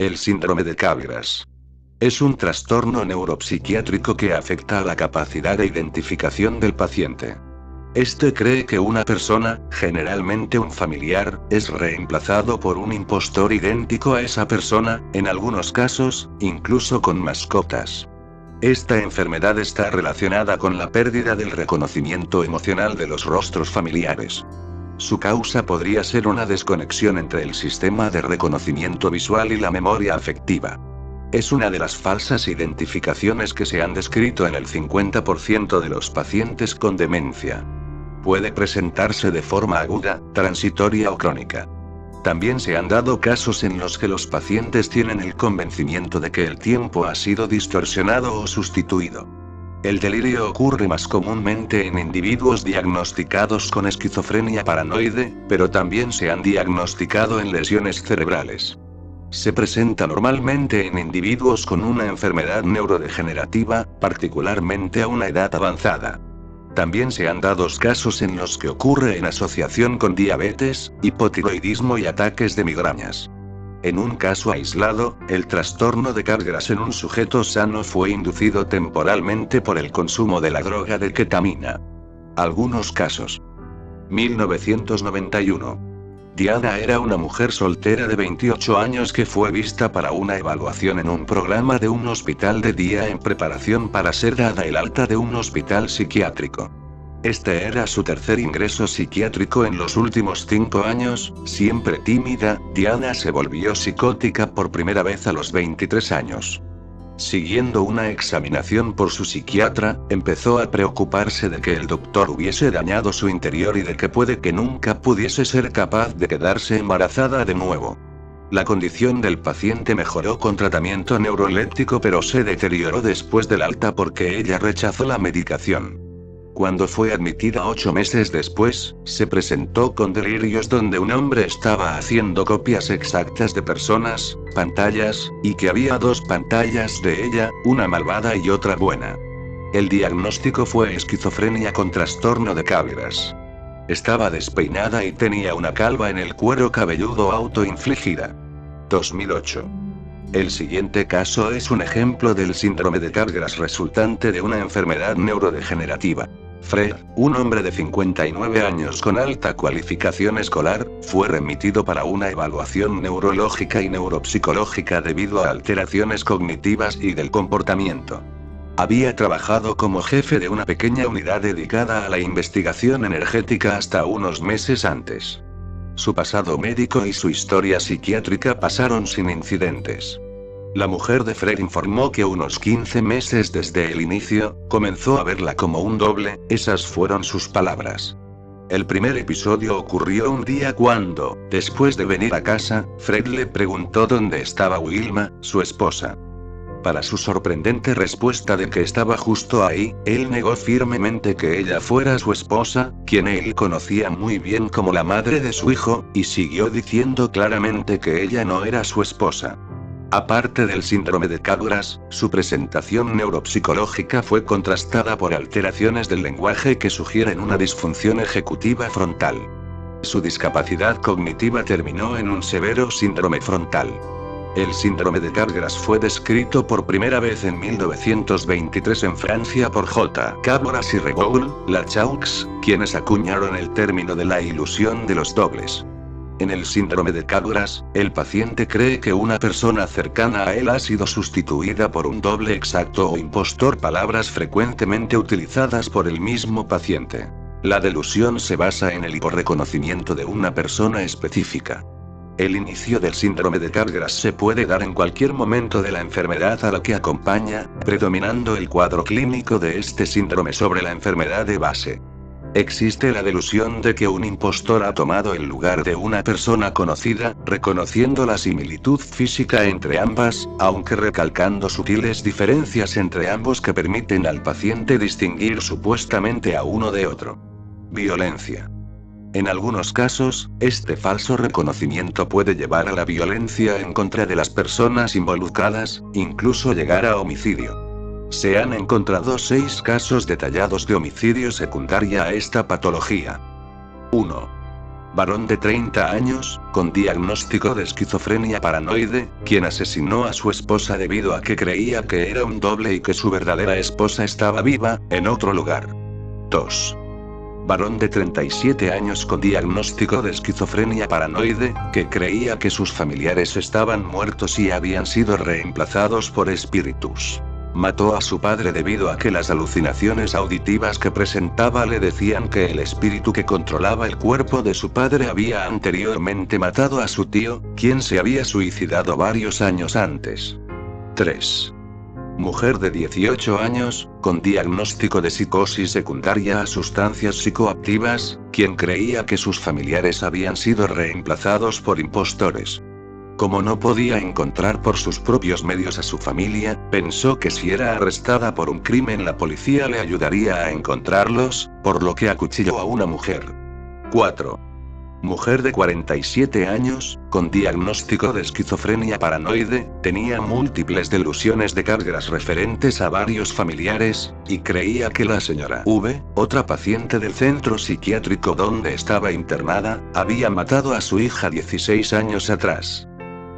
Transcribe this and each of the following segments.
El síndrome de Capgras es un trastorno neuropsiquiátrico que afecta a la capacidad de identificación del paciente. Este cree que una persona, generalmente un familiar, es reemplazado por un impostor idéntico a esa persona, en algunos casos, incluso con mascotas. Esta enfermedad está relacionada con la pérdida del reconocimiento emocional de los rostros familiares. Su causa podría ser una desconexión entre el sistema de reconocimiento visual y la memoria afectiva. Es una de las falsas identificaciones que se han descrito en el 50% de los pacientes con demencia. Puede presentarse de forma aguda, transitoria o crónica. También se han dado casos en los que los pacientes tienen el convencimiento de que el tiempo ha sido distorsionado o sustituido. El delirio ocurre más comúnmente en individuos diagnosticados con esquizofrenia paranoide, pero también se han diagnosticado en lesiones cerebrales. Se presenta normalmente en individuos con una enfermedad neurodegenerativa, particularmente a una edad avanzada. También se han dado casos en los que ocurre en asociación con diabetes, hipotiroidismo y ataques de migrañas. En un caso aislado, el trastorno de Capgras en un sujeto sano fue inducido temporalmente por el consumo de la droga de ketamina. Algunos casos. 1991. Diana era una mujer soltera de 28 años que fue vista para una evaluación en un programa de un hospital de día en preparación para ser dada el alta de un hospital psiquiátrico. Este era su tercer ingreso psiquiátrico en los últimos 5 años. Siempre tímida, Diana se volvió psicótica por primera vez a los 23 años. Siguiendo una examinación por su psiquiatra, empezó a preocuparse de que el doctor hubiese dañado su interior y de que puede que nunca pudiese ser capaz de quedarse embarazada de nuevo. La condición del paciente mejoró con tratamiento neuroléptico, pero se deterioró después del alta porque ella rechazó la medicación. Cuando fue admitida 8 meses después, se presentó con delirios donde un hombre estaba haciendo copias exactas de personas, pantallas, y que había 2 pantallas de ella, una malvada y otra buena. El diagnóstico fue esquizofrenia con trastorno de Capgras. Estaba despeinada y tenía una calva en el cuero cabelludo autoinfligida. 2008. El siguiente caso es un ejemplo del síndrome de Capgras resultante de una enfermedad neurodegenerativa. Fred, un hombre de 59 años con alta cualificación escolar, fue remitido para una evaluación neurológica y neuropsicológica debido a alteraciones cognitivas y del comportamiento. Había trabajado como jefe de una pequeña unidad dedicada a la investigación energética hasta unos meses antes. Su pasado médico y su historia psiquiátrica pasaron sin incidentes. La mujer de Fred informó que unos 15 meses desde el inicio, comenzó a verla como un doble, esas fueron sus palabras. El primer episodio ocurrió un día cuando, después de venir a casa, Fred le preguntó dónde estaba Wilma, su esposa. Para su sorprendente respuesta de que estaba justo ahí, él negó firmemente que ella fuera su esposa, quien él conocía muy bien como la madre de su hijo, y siguió diciendo claramente que ella no era su esposa. Aparte del síndrome de Capgras, su presentación neuropsicológica fue contrastada por alteraciones del lenguaje que sugieren una disfunción ejecutiva frontal. Su discapacidad cognitiva terminó en un severo síndrome frontal. El síndrome de Capgras fue descrito por primera vez en 1923 en Francia por J. Capgras y Regaud-Lachaux, quienes acuñaron el término de la ilusión de los dobles. En el síndrome de Capgras, el paciente cree que una persona cercana a él ha sido sustituida por un doble exacto o impostor, palabras frecuentemente utilizadas por el mismo paciente. La delusión se basa en el hiporreconocimiento de una persona específica. El inicio del síndrome de Capgras se puede dar en cualquier momento de la enfermedad a la que acompaña, predominando el cuadro clínico de este síndrome sobre la enfermedad de base. Existe la delusión de que un impostor ha tomado el lugar de una persona conocida, reconociendo la similitud física entre ambas, aunque recalcando sutiles diferencias entre ambos que permiten al paciente distinguir supuestamente a uno de otro. Violencia. En algunos casos, este falso reconocimiento puede llevar a la violencia en contra de las personas involucradas, incluso llegar a homicidio. Se han encontrado 6 casos detallados de homicidio secundaria a esta patología. 1. Varón de 30 años, con diagnóstico de esquizofrenia paranoide, quien asesinó a su esposa debido a que creía que era un doble y que su verdadera esposa estaba viva, en otro lugar. 2. Varón de 37 años con diagnóstico de esquizofrenia paranoide, que creía que sus familiares estaban muertos y habían sido reemplazados por espíritus. Mató a su padre debido a que las alucinaciones auditivas que presentaba le decían que el espíritu que controlaba el cuerpo de su padre había anteriormente matado a su tío, quien se había suicidado varios años antes. 3. Mujer de 18 años, con diagnóstico de psicosis secundaria a sustancias psicoactivas, quien creía que sus familiares habían sido reemplazados por impostores. Como no podía encontrar por sus propios medios a su familia, pensó que si era arrestada por un crimen la policía le ayudaría a encontrarlos, por lo que acuchilló a una mujer. 4. Mujer de 47 años, con diagnóstico de esquizofrenia paranoide, tenía múltiples delusiones de cargas referentes a varios familiares, y creía que la señora V, otra paciente del centro psiquiátrico donde estaba internada, había matado a su hija 16 años atrás.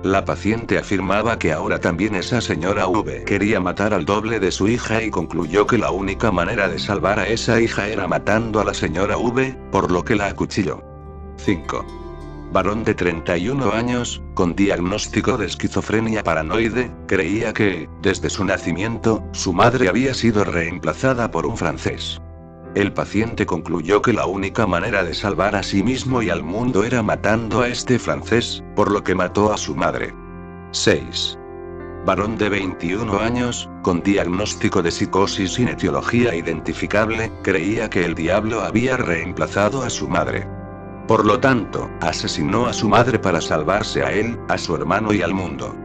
La paciente afirmaba que ahora también esa señora V quería matar al doble de su hija y concluyó que la única manera de salvar a esa hija era matando a la señora V, por lo que la acuchilló. 5. Varón de 31 años, con diagnóstico de esquizofrenia paranoide, creía que, desde su nacimiento, su madre había sido reemplazada por un francés. El paciente concluyó que la única manera de salvar a sí mismo y al mundo era matando a este francés, por lo que mató a su madre. 6. Varón de 21 años, con diagnóstico de psicosis sin etiología identificable, creía que el diablo había reemplazado a su madre. Por lo tanto, asesinó a su madre para salvarse a él, a su hermano y al mundo.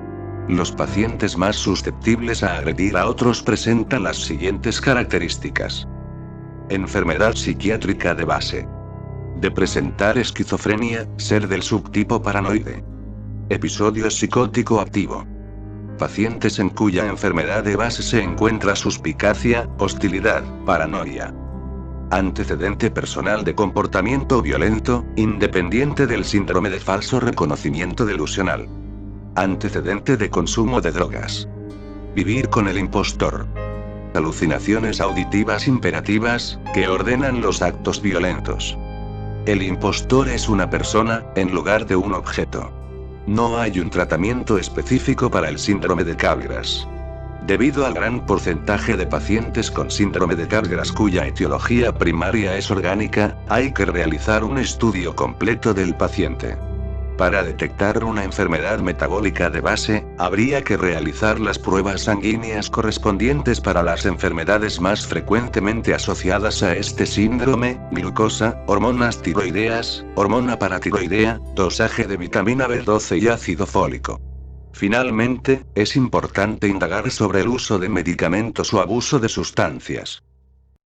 Los pacientes más susceptibles a agredir a otros presentan las siguientes características. Enfermedad psiquiátrica de base. De presentar esquizofrenia, ser del subtipo paranoide. Episodio psicótico activo. Pacientes en cuya enfermedad de base se encuentra suspicacia, hostilidad, paranoia. Antecedente personal de comportamiento violento, independiente del síndrome de falso reconocimiento delusional. Antecedente de consumo de drogas. Vivir con el impostor. Alucinaciones auditivas imperativas, que ordenan los actos violentos. El impostor es una persona, en lugar de un objeto. No hay un tratamiento específico para el síndrome de Capgras. Debido al gran porcentaje de pacientes con síndrome de Capgras cuya etiología primaria es orgánica, hay que realizar un estudio completo del paciente. Para detectar una enfermedad metabólica de base, habría que realizar las pruebas sanguíneas correspondientes para las enfermedades más frecuentemente asociadas a este síndrome: glucosa, hormonas tiroideas, hormona paratiroidea, dosaje de vitamina B12 y ácido fólico. Finalmente, es importante indagar sobre el uso de medicamentos o abuso de sustancias.